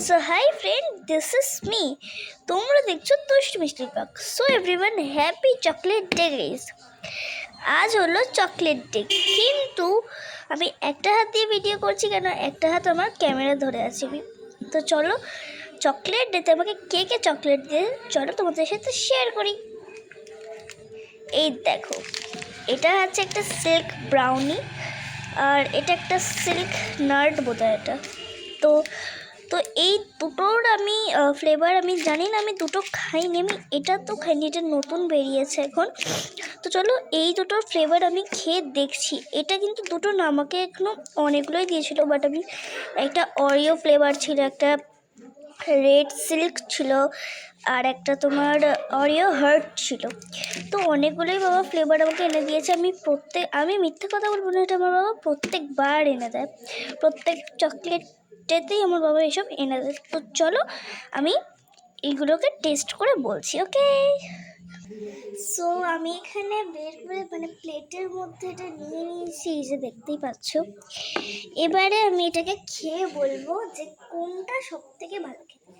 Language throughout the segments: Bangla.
So hi friend, this is me. তোমরা দেখছো দুষ্টু মিষ্টি পাক। So everyone, happy chocolate day guys. আজ হলো চকলেট ডে, কিন্তু আমি একটা হাত দিয়ে ভিডিও করছি কেন, একটা হাত আমার ক্যামেরা ধরে আছে। তো চলো, চকলেট ডেতে আমাকে কে কে চকলেট দিয়ে চলো তোমাদের সাথে শেয়ার করি। এই দেখো, এটা হচ্ছে একটা সিল্ক ব্রাউনি, আর এটা একটা সিল্ক নাট বোধহয় এটা। তো তো এই দুটোর আমি ফ্লেভার আমি জানি না, আমি দুটো খাইনি, আমি এটা তো খাইনি, এটা নতুন বেরিয়েছে এখন। তো চলো, এই দুটোর ফ্লেভার আমি খেয়ে দেখছি। এটা কিন্তু দুটো না, আমাকে এখনো অনেকগুলোই দিয়েছিল, বাট আমি একটা অরিও ফ্লেভার ছিল, একটা রেড সিল্ক ছিল, আর একটা তোমার অরিও হার্ট ছিল। তো অনেকগুলোই বাবা ফ্লেভার আমাকে এনে দিয়েছে। আমি মিথ্যে কথা বলবো না, এটা আমার বাবা প্রত্যেকবার এনে দেয়, প্রত্যেক চকলেটেতেই আমার বাবা এসব এনে দেয়। তো চলো, আমি এইগুলোকে টেস্ট করে বলছি, ওকে। সো আমি এখানে বের করে প্লেটের মধ্যে এটা নিয়ে নিয়েছি, এই যে দেখতেই পাচ্ছ। এবারে আমি এটাকে খেয়ে বলবো যে কোনটা সব থেকে ভালো খেতে।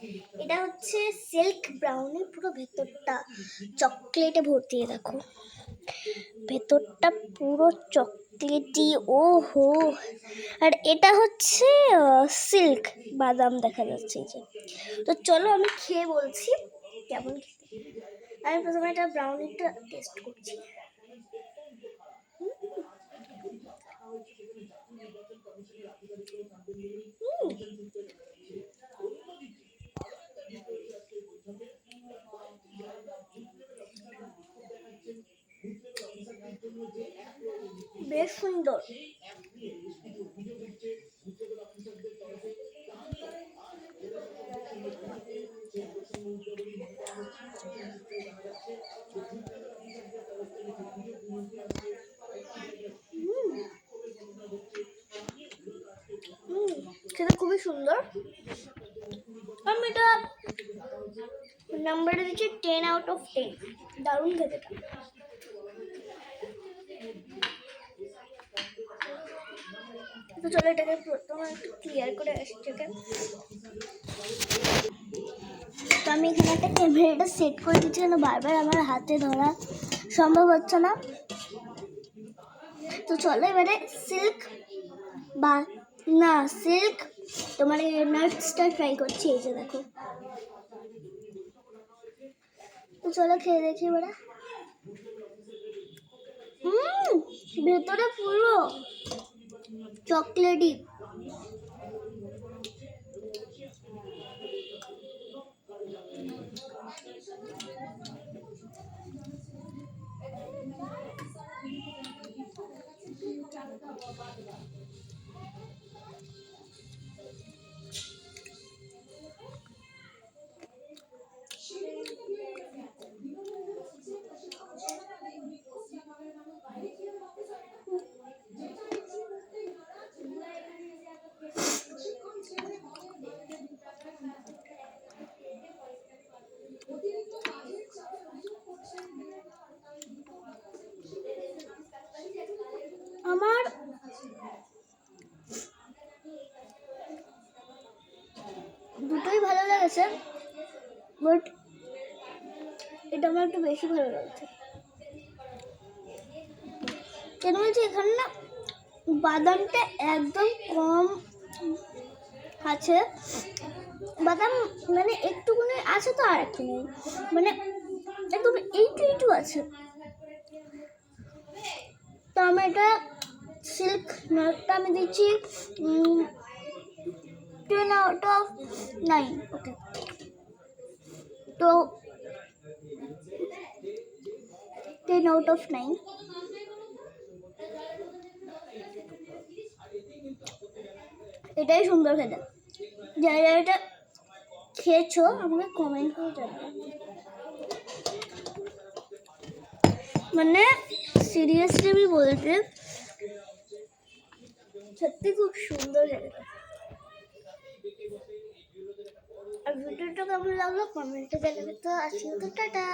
এটা হচ্ছে সিল্ক ব্রাউনি, পুরো ভেতরটা চকলেটে ভর্তি, দেখো ভেতরটা পুরো চকলেটি, ও হো। আর এটা হচ্ছে সিল্ক বাদাম দেখা যাচ্ছে, এই যে। তো চলো আমি খেয়ে বলছি কেমন খেতে। আমি প্রথমে এটা ব্রাউনিটা টেস্ট করছি। বেশ সুন্দর। সেটা খুবই সুন্দর। আমি এটা নাম্বারটা দিচ্ছি 10/10। দারুণ খেতে। তো চলো, এটাকে প্রথমে একটু ক্লিয়ার করে আসছে। তো আমি এখানে একটা ক্যামেরাটা সেট করে দিচ্ছি, কেন বারবার আমার হাতে ধরা সম্ভব হচ্ছে না। তো চলো এবারে সিল্ক তোমার নাটসটা ট্রাই করছি, এই যে দেখো। তো চলো খেয়ে দেখি এবারে। ভেতরে পুরো চকলেটই। আমার দুটোই ভালো লেগেছে, বাট এটা আমার একটু বেশি ভালো লাগছে। কেন বলছি, এখানে না বাদামটা একদম কম আছে। বাদাম একটুখানি আছে, তো আর একটু নেই, একদম এইটু আছে। তো আমি এটা সিল্ক নাটটা আমি দিচ্ছি 10/9। ওকে, তো 10/9। এটাই সুন্দর খেতে। যারা এটা খেয়েছো আমাকে কমেন্ট করে জানাবে। সিরিয়াসলি আমি বলতে, সত্যি খুব সুন্দর খেতে। আর ভিডিওটা কেমন লাগলো কমেন্টে জানাবে। তো আসি, তো টাটা।